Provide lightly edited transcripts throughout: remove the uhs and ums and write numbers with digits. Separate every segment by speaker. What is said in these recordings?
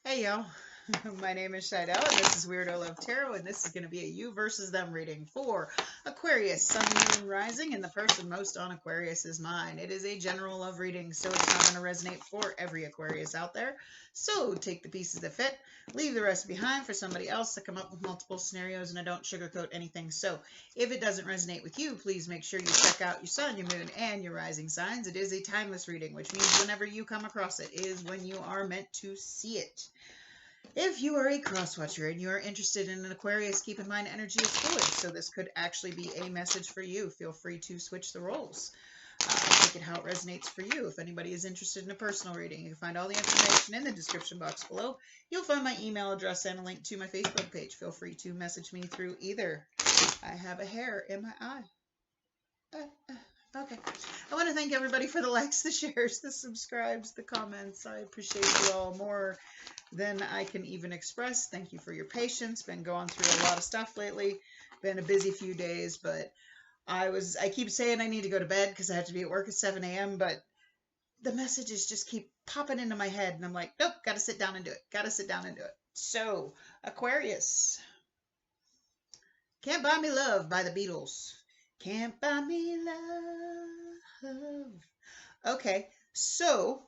Speaker 1: Hey y'all, my name is Shido and this is Weirdo Love Tarot, and this is going to be a you versus them reading for Aquarius, Sun, Moon, Rising, and the person most on Aquarius is mine. It is a general love reading, so it's not going to resonate for every Aquarius out there. So take the pieces that fit, leave the rest behind for somebody else to come up with multiple scenarios, and I don't sugarcoat anything. So if it doesn't resonate with you, please make sure you check out your Sun, your Moon, and your Rising signs. It is a timeless reading, which means whenever you come across it is when you are meant to see it. If you are a cross watcher and you are interested in an Aquarius, keep in mind energy is fluid, so this could actually be a message for you. Feel free to switch the roles. Take it how it resonates for you. If anybody is interested in a personal reading, you can find all the information in the description box below. You'll find my email address and a link to my Facebook page. Feel free to message me through either. I have a hair in my eye. Okay. I want to thank everybody for the likes, the shares, the subscribes, the comments. I appreciate you all more than I can even express. Thank you for your patience. Been going through a lot of stuff lately. Been a busy few days, but I keep saying I need to go to bed because I have to be at work at 7 a.m., but the messages just keep popping into my head, and I'm like, nope, got to sit down and do it. Got to sit down and do it. So, Aquarius. Can't Buy Me Love by the Beatles. Can't buy me love. Okay, so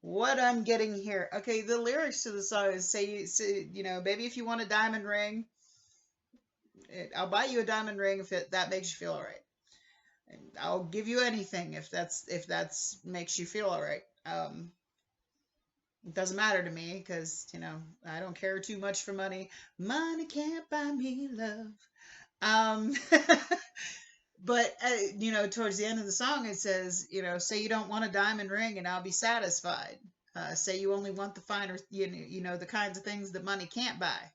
Speaker 1: what I'm getting here. Okay, the lyrics to the song is say baby, if you want a diamond ring, I'll buy you a diamond ring if that makes you feel all right. And I'll give you anything if that's makes you feel all right. It doesn't matter to me because I don't care too much for money. Money can't buy me love. Um, but towards the end of the song, it says, say you don't want a diamond ring, and I'll be satisfied. Say you only want the finer, the kinds of things that money can't buy,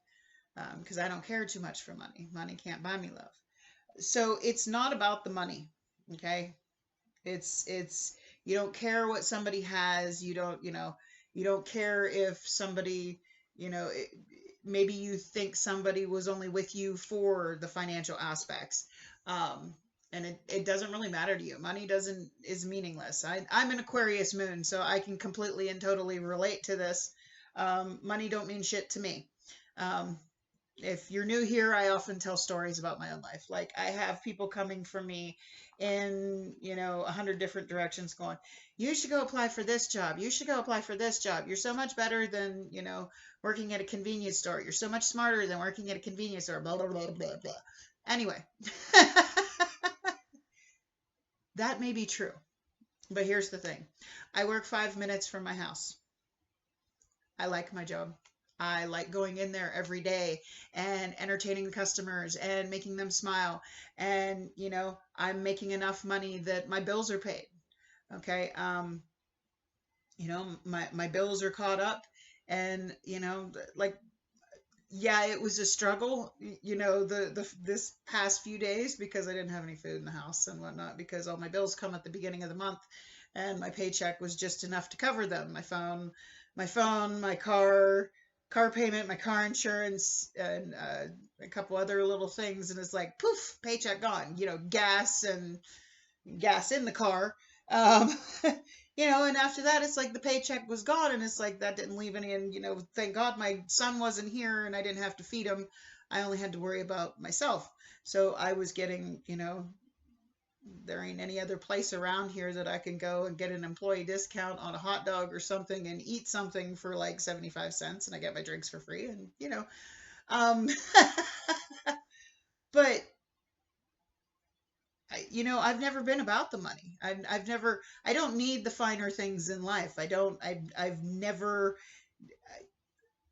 Speaker 1: because I don't care too much for money. Money can't buy me love. So it's not about the money, okay? It's you don't care what somebody has. You don't care if somebody, you know, it, maybe you think somebody was only with you for the financial aspects. Um, and it doesn't really matter to you. Money doesn't is meaningless. I'm an Aquarius moon, so I can completely and totally relate to this. Money don't mean shit to me. Um, if you're new here, I often tell stories about my own life. Like I have people coming for me in, 100 different directions going, you should go apply for this job. You should go apply for this job. You're so much better than, working at a convenience store. You're so much smarter than working at a convenience store, blah, blah, blah, blah, blah. Anyway, that may be true. But here's the thing. I work 5 minutes from my house. I like my job. I like going in there every day and entertaining the customers and making them smile. And, I'm making enough money that my bills are paid. Okay. My bills are caught up and, like, yeah, it was a struggle, this past few days because I didn't have any food in the house and whatnot because all my bills come at the beginning of the month and my paycheck was just enough to cover them. My car payment, my car insurance, and a couple other little things, and it's like poof, paycheck gone. Gas and gas in the car. Um, and after that, it's like the paycheck was gone, and it's like that didn't leave any. And thank God my son wasn't here, and I didn't have to feed him. I only had to worry about myself. So I was getting, there ain't any other place around here that I can go and get an employee discount on a hot dog or something and eat something for like 75 cents and I get my drinks for free and um but I've never been about the money. I've never I don't need the finer things in life. I've never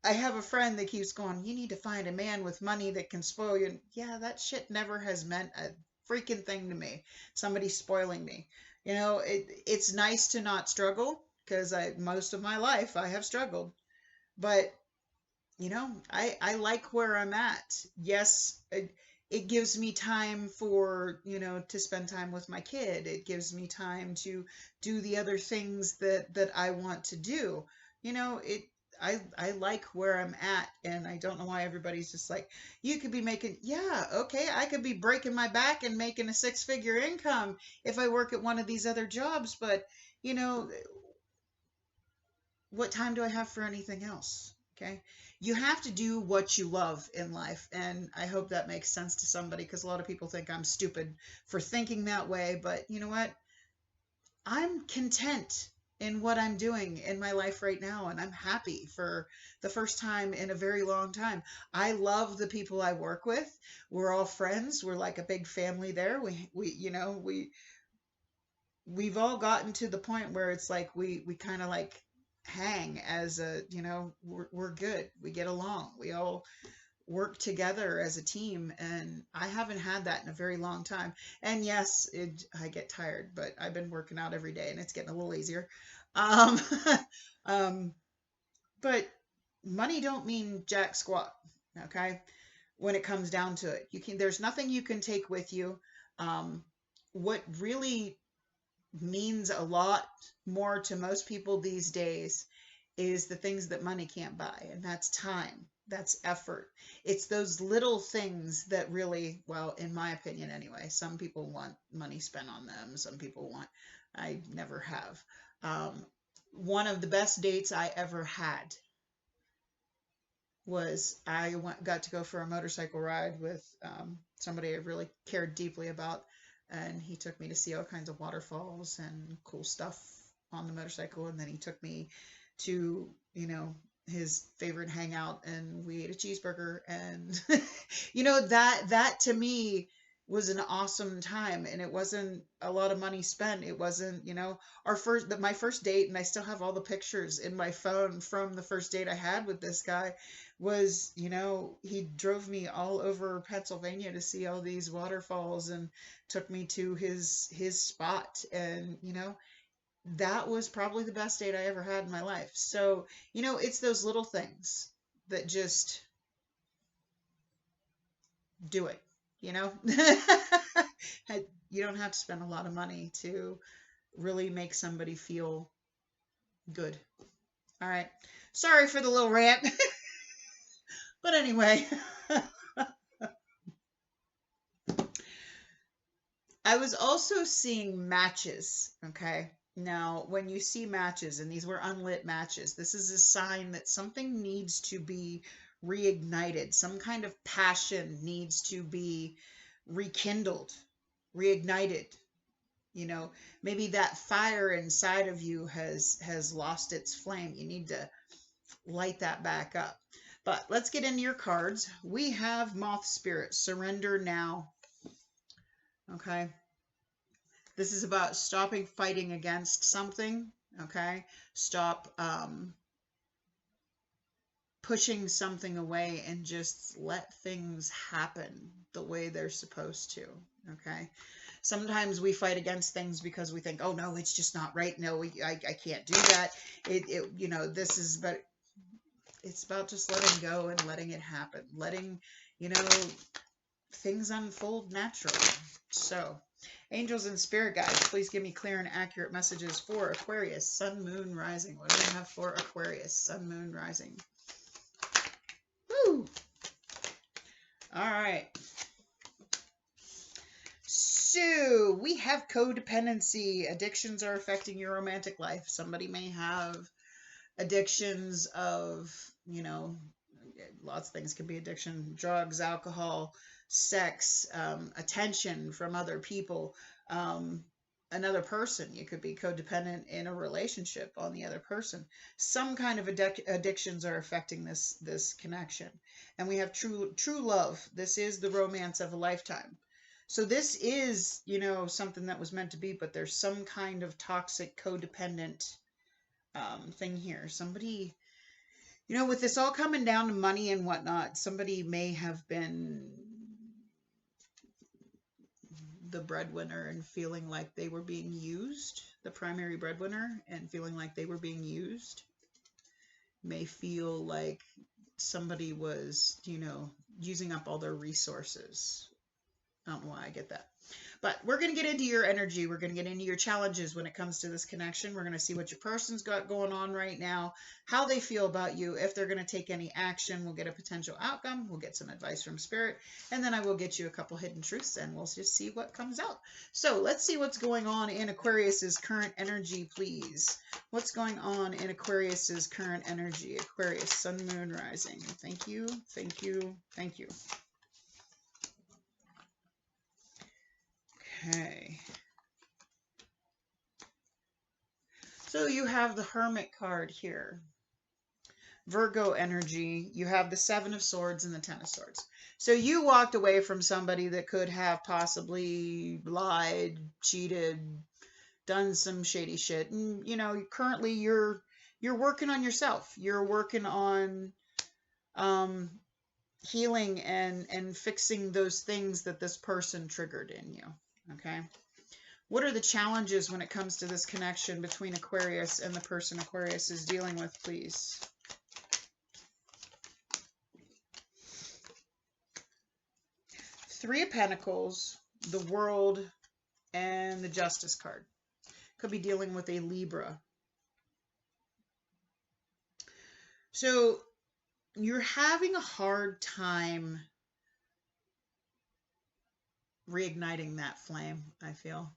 Speaker 1: I have a friend that keeps going, you need to find a man with money that can spoil you. And yeah, that shit never has meant a freaking thing to me. Somebody spoiling me. It's nice to not struggle because most of my life I have struggled. But, I like where I'm at. Yes, it gives me time for, to spend time with my kid. It gives me time to do the other things that I want to do. It I like where I'm at, and I don't know why everybody's just like, you could be making, yeah, okay, I could be breaking my back and making a six-figure income if I work at one of these other jobs, but you know, what time do I have for anything else? Okay. You have to do what you love in life. And I hope that makes sense to somebody, because a lot of people think I'm stupid for thinking that way. But you know what? I'm content in what I'm doing in my life right now, and I'm happy for the first time in a very long time. I love the people I work with. We're all friends. We're like a big family there. We've all gotten to the point where it's like we kind of like hang as a, we're good. We get along. We all work together as a team, and I haven't had that in a very long time. And yes, I get tired, but I've been working out every day and it's getting a little easier. Um, um, but money don't mean jack squat, okay? When it comes down to it, there's nothing you can take with you. What really means a lot more to most people these days is the things that money can't buy, and that's time, that's effort. It's those little things that really, well, in my opinion anyway, some people want money spent on them, some people want, I never have. One of the best dates I ever had was got to go for a motorcycle ride with somebody I really cared deeply about, and he took me to see all kinds of waterfalls and cool stuff on the motorcycle, and then he took me to, his favorite hangout, and we ate a cheeseburger, and that to me was an awesome time, and it wasn't a lot of money spent. It wasn't, my first date, and I still have all the pictures in my phone from the first date I had with this guy, was, he drove me all over Pennsylvania to see all these waterfalls and took me to his spot, and that was probably the best date I ever had in my life. So, it's those little things that just do it, you know? You don't have to spend a lot of money to really make somebody feel good. All right. Sorry for the little rant. But anyway, I was also seeing matches, okay? Now, when you see matches, and these were unlit matches, this is a sign that something needs to be reignited. Some kind of passion needs to be rekindled, reignited. Maybe that fire inside of you has lost its flame. You need to light that back up. But let's get into your cards. We have Moth Spirit, surrender now. Okay. This is about stopping fighting against something. Okay. Stop pushing something away and just let things happen the way they're supposed to. Okay. Sometimes we fight against things because we think, oh no, it's just not right. No, I can't do that. But it's about just letting go and letting it happen. Letting, things unfold naturally. So, angels and spirit guides, please give me clear and accurate messages for Aquarius, Sun, Moon, Rising. What do we have for Aquarius, Sun, Moon, Rising? Woo! All right. So, we have codependency. Addictions are affecting your romantic life. Somebody may have addictions of, lots of things can be addiction: drugs, alcohol, sex, attention from other people, another person. You could be codependent in a relationship on the other person. Some kind of addictions are affecting this connection. And we have true love. This is the romance of a lifetime. So this is, something that was meant to be, but there's some kind of toxic codependent thing here. Somebody, with this all coming down to money and whatnot, somebody may have been the breadwinner and feeling like they were being used, the primary breadwinner, and feeling like they were being used. May feel like somebody was, using up all their resources. I don't know why I get that. But we're going to get into your energy. We're going to get into your challenges when it comes to this connection. We're going to see what your person's got going on right now, how they feel about you, if they're going to take any action. We'll get a potential outcome. We'll get some advice from Spirit. And then I will get you a couple hidden truths and we'll just see what comes out. So let's see what's going on in Aquarius's current energy, please. What's going on in Aquarius's current energy? Aquarius, Sun, Moon, Rising. Thank you, thank you, thank you. Okay. So you have the Hermit card here. Virgo energy. You have the Seven of Swords and the Ten of Swords. So you walked away from somebody that could have possibly lied, cheated, done some shady shit. And, you know, currently you're working on yourself. You're working on healing and fixing those things that this person triggered in you. Okay. What are the challenges when it comes to this connection between Aquarius and the person Aquarius is dealing with, please? Three of Pentacles, the World, and the Justice card. Could be dealing with a Libra. So you're having a hard time reigniting that flame, I feel.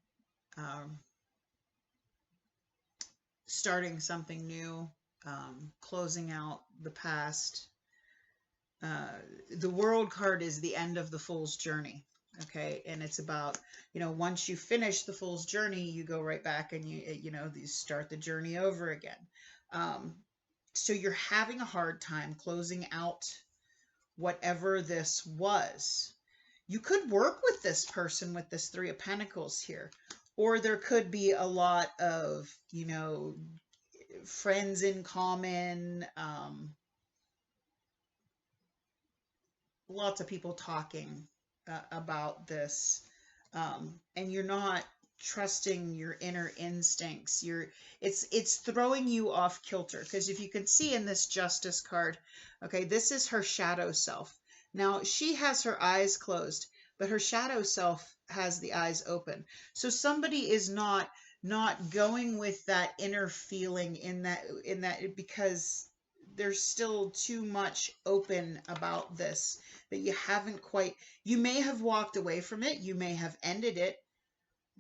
Speaker 1: Starting something new, closing out the past. The World card is the end of the Fool's journey, okay? And it's about, you know, once you finish the Fool's journey, you go right back and you start the journey over again. So you're having a hard time closing out whatever this was. You could work with this person with this Three of Pentacles here. Or there could be a lot of, you know, friends in common, lots of people talking about this, and you're not trusting your inner instincts. It's throwing you off kilter, because if you can see in this Justice card, okay, this is her shadow self. Now she has her eyes closed, but her shadow self has the eyes open. So somebody is not going with that inner feeling in that because there's still too much open about this that you haven't quite, you may have walked away from it, you may have ended it,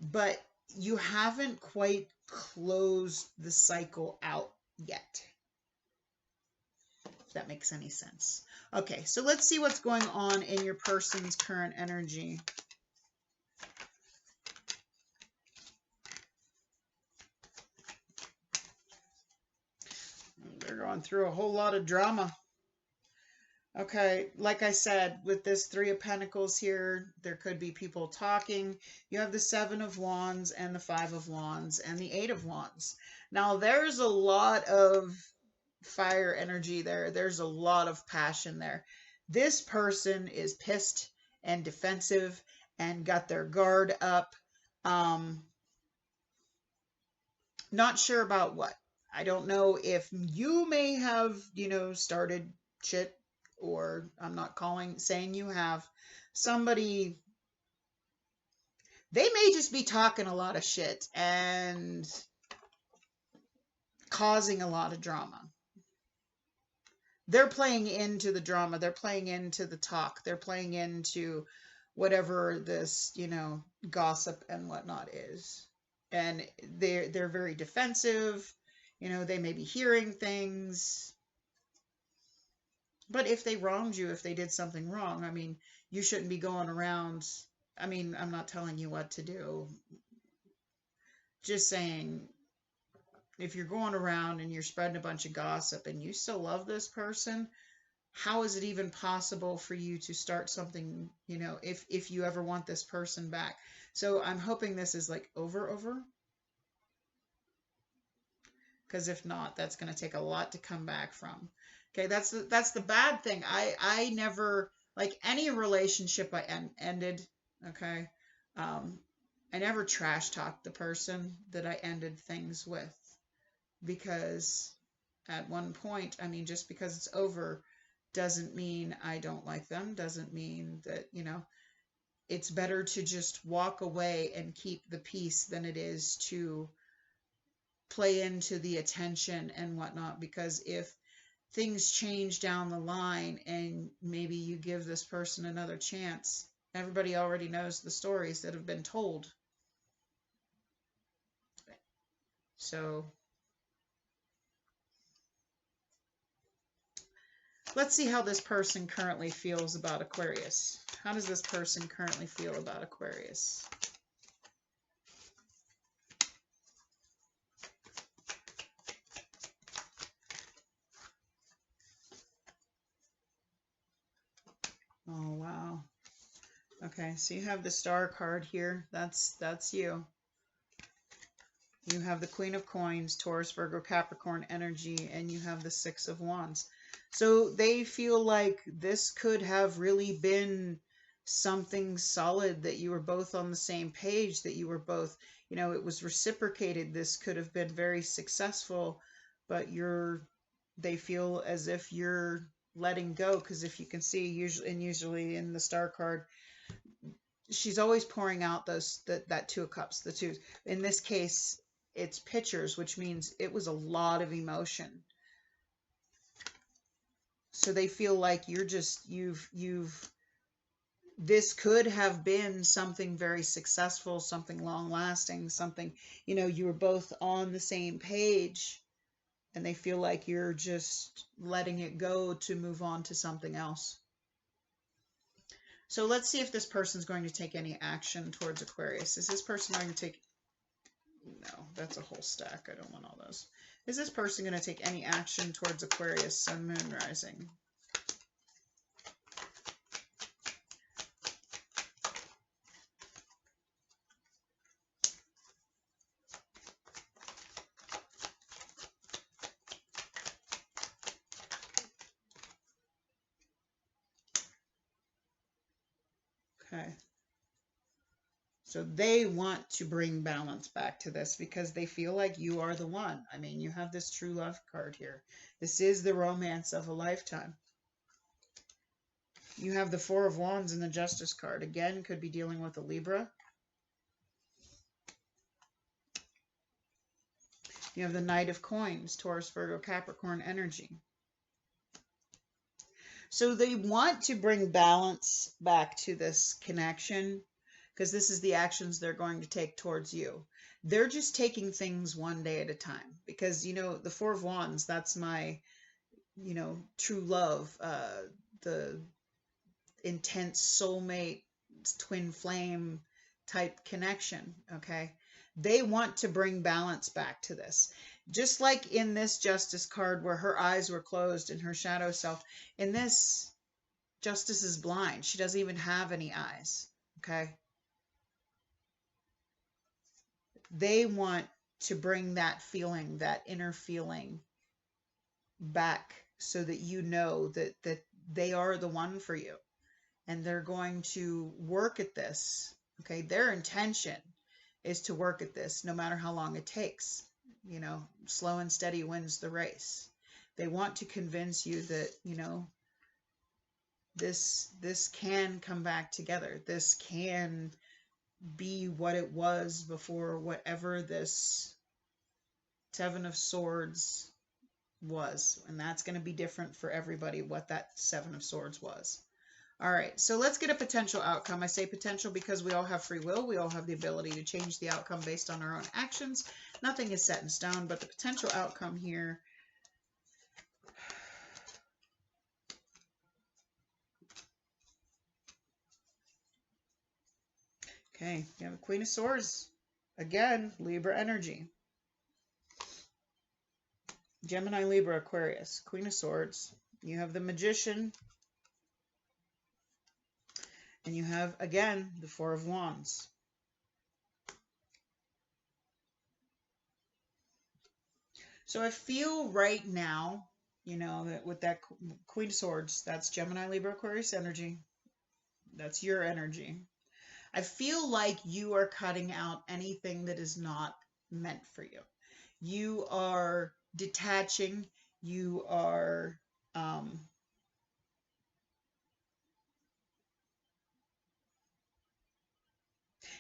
Speaker 1: but you haven't quite closed the cycle out yet. If that makes any sense. Okay, so let's see what's going on in your person's current energy. They're going through a whole lot of drama. Okay, like I said, with this Three of Pentacles here, there could be people talking. You have the Seven of Wands and the Five of Wands and the Eight of Wands. Now, there's a lot of fire energy there. There's a lot of passion there. This person is pissed and defensive and got their guard up. Not sure about what. I don't know if you may have, you know, started shit, or I'm not saying you have. Somebody, they may just be talking a lot of shit and causing a lot of drama. They're playing into the drama. They're playing into the talk. They're playing into whatever this, you know, gossip and whatnot is. And they're very defensive. You know, they may be hearing things. But if they wronged you, if they did something wrong, I mean, you shouldn't be going around. I mean, I'm not telling you what to do. Just saying, if you're going around and you're spreading a bunch of gossip and you still love this person, how is it even possible for you to start something, you know, if you ever want this person back? So I'm hoping this is like over. Because if not, that's going to take a lot to come back from. Okay, that's the bad thing. I never, like any relationship I ended, okay, I never trash talked the person that I ended things with, because at one point, I mean, just because it's over doesn't mean I don't like them, doesn't mean that, you know, it's better to just walk away and keep the peace than it is to play into the attention and whatnot. Because if things change down the line and maybe you give this person another chance, everybody already knows the stories that have been told. So let's see how this person currently feels about Aquarius. How does this person currently feel about Aquarius? Oh, wow. Okay, so you have the Star card here. That's you. You have the Queen of Coins, Taurus, Virgo, Capricorn energy, and you have the Six of Wands. So they feel like this could have really been something solid, that you were both on the same page, that you were both, you know, it was reciprocated. This could have been very successful, but they feel as if you're letting go, because if you can see, usually in the Star card, she's always pouring out that Two of Cups, the twos. In this case, it's pictures, which means it was a lot of emotion. So they feel like this could have been something very successful, something long lasting, something, you know, you were both on the same page, and they feel like you're just letting it go to move on to something else. So let's see if this person's going to take any action towards Aquarius. Is this person going to take... No, that's a whole stack. I don't want all those. Is this person going to take any action towards Aquarius, Sun, Moon, Rising? Okay. So they want to bring balance back to this because they feel like you are the one. I mean, you have this true love card here. This is the romance of a lifetime. You have the Four of Wands and the Justice card. Again, could be dealing with a Libra. You have the Knight of Coins, Taurus, Virgo, Capricorn energy. So they want to bring balance back to this connection, because this is the actions they're going to take towards you. They're just taking things one day at a time, because, you know, the Four of Wands, that's my, you know, true love, the intense soulmate, twin flame type connection, okay? They want to bring balance back to this. Just like in this Justice card where her eyes were closed in her shadow self, in this, Justice is blind. She doesn't even have any eyes, okay? They want to bring that feeling, that inner feeling back, so that you know that they are the one for you. And they're going to work at this, okay? Their intention is to work at this no matter how long it takes. You know, slow and steady wins the race. They want to convince you that, you know, this can come back together. This can be what it was before, whatever this Seven of Swords was. And that's going to be different for everybody, what that Seven of Swords was. All right, so let's get a potential outcome. I say potential because we all have free will. We all have the ability to change the outcome based on our own actions. Nothing is set in stone, but the potential outcome here. Okay, you have a Queen of Swords. Again, Libra energy. Gemini, Libra, Aquarius. Queen of Swords. You have the Magician. And you have, again, the Four of Wands. So I feel right now, you know, that with that Queen of Swords, that's Gemini, Libra, Aquarius energy. That's your energy. I feel like you are cutting out anything that is not meant for you. You are detaching. You are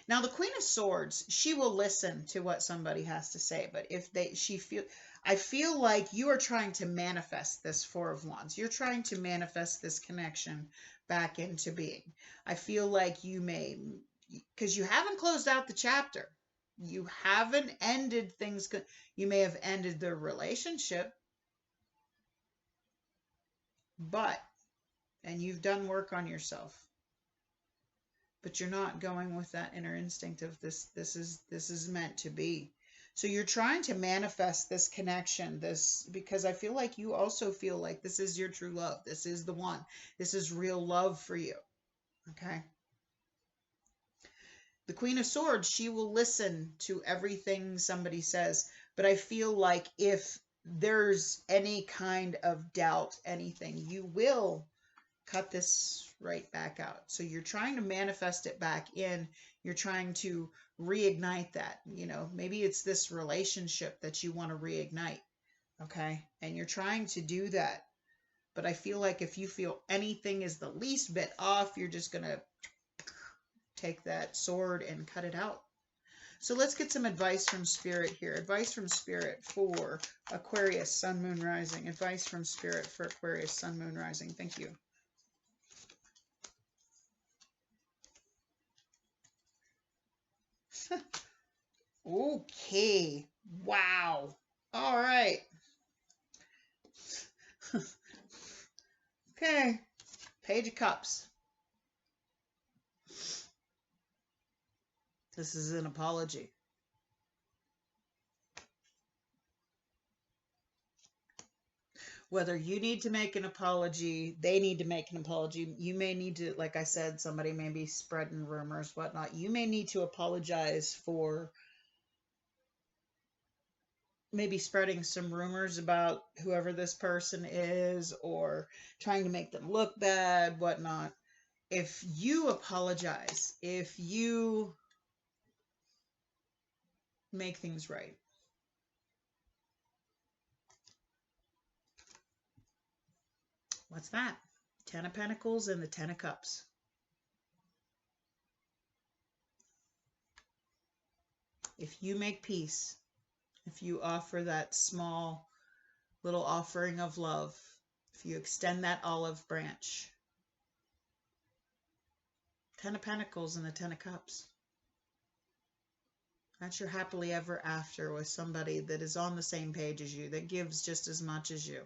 Speaker 1: Now, the Queen of Swords, she will listen to what somebody has to say, but I feel like you are trying to manifest this Four of Wands. You're trying to manifest this connection back into being. I feel like you may, because you haven't closed out the chapter. You haven't ended things. You may have ended the relationship, and you've done work on yourself. But you're not going with that inner instinct of this is meant to be. So you're trying to manifest this connection, because I feel like you also feel like this is your true love. This is the one. This is real love for you. Okay. The Queen of Swords, she will listen to everything somebody says, but I feel like if there's any kind of doubt, anything, you will cut this right back out. So you're trying to manifest it back in. You're trying to reignite that. Maybe it's this relationship that you want to reignite. Okay. And you're trying to do that. But I feel like if you feel anything is the least bit off, you're just going to take that sword and cut it out. So let's get some advice from Spirit here. Advice from Spirit for Aquarius, Sun, Moon, Rising. Advice from Spirit for Aquarius, Sun, Moon, Rising. Thank you. Okay. Wow. All right. Okay. Page of Cups. This is an apology. Whether you need to make an apology, they need to make an apology. You may need to, like I said, somebody may be spreading rumors, whatnot. You may need to apologize for maybe spreading some rumors about whoever this person is, or trying to make them look bad, whatnot. If you apologize, if you make things right. What's that? 10 of Pentacles and the 10 of Cups. If you make peace, if you offer that small little offering of love, if you extend that olive branch, 10 of Pentacles and the 10 of Cups. That's your happily ever after with somebody that is on the same page as you, that gives just as much as you.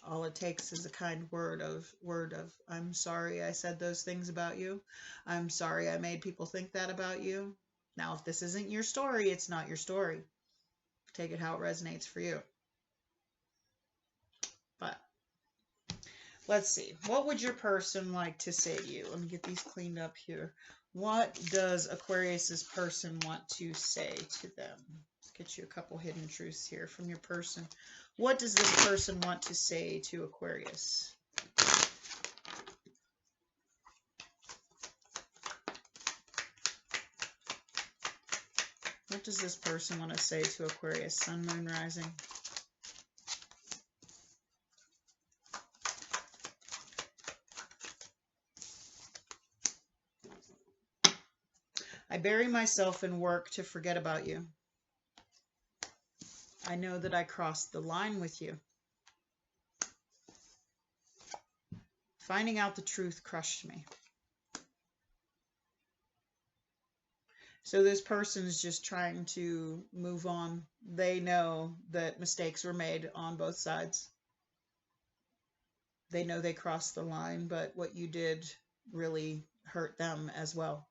Speaker 1: All it takes is a kind word of, I'm sorry I said those things about you. I'm sorry I made people think that about you. Now, if this isn't your story, it's not your story. Take it how it resonates for you. But let's see. What would your person like to say to you? Let me get these cleaned up here. What does Aquarius's person want to say to them? Let's get you a couple hidden truths here from your person. What does this person want to say to Aquarius? What does this person want to say to Aquarius, Sun, Moon, Rising? I bury myself in work to forget about you. I know that I crossed the line with you. Finding out the truth crushed me. So this person's just trying to move on. They know that mistakes were made on both sides. They know they crossed the line, but what you did really hurt them as well.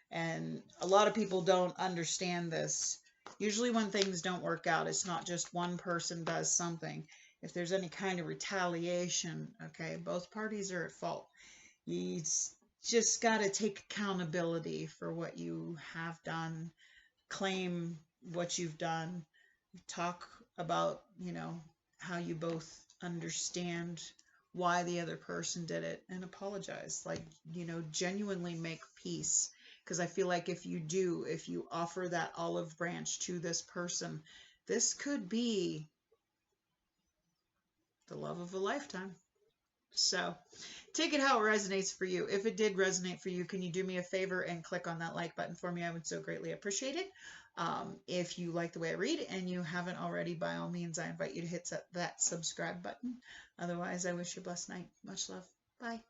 Speaker 1: And a lot of people don't understand this. Usually when things don't work out, it's not just one person does something. If there's any kind of retaliation, okay, both parties are at fault. You just got to take accountability for what you have done. Claim what you've done. Talk about, how you both understand why the other person did it, and apologize. Like, genuinely make peace. Because I feel like if you offer that olive branch to this person, this could be the love of a lifetime. So take it how it resonates for you. If it did resonate for you, can you do me a favor and click on that like button for me? I would so greatly appreciate it. If you like the way I read and you haven't already, by all means, I invite you to hit that subscribe button. Otherwise, I wish you a blessed night. Much love. Bye.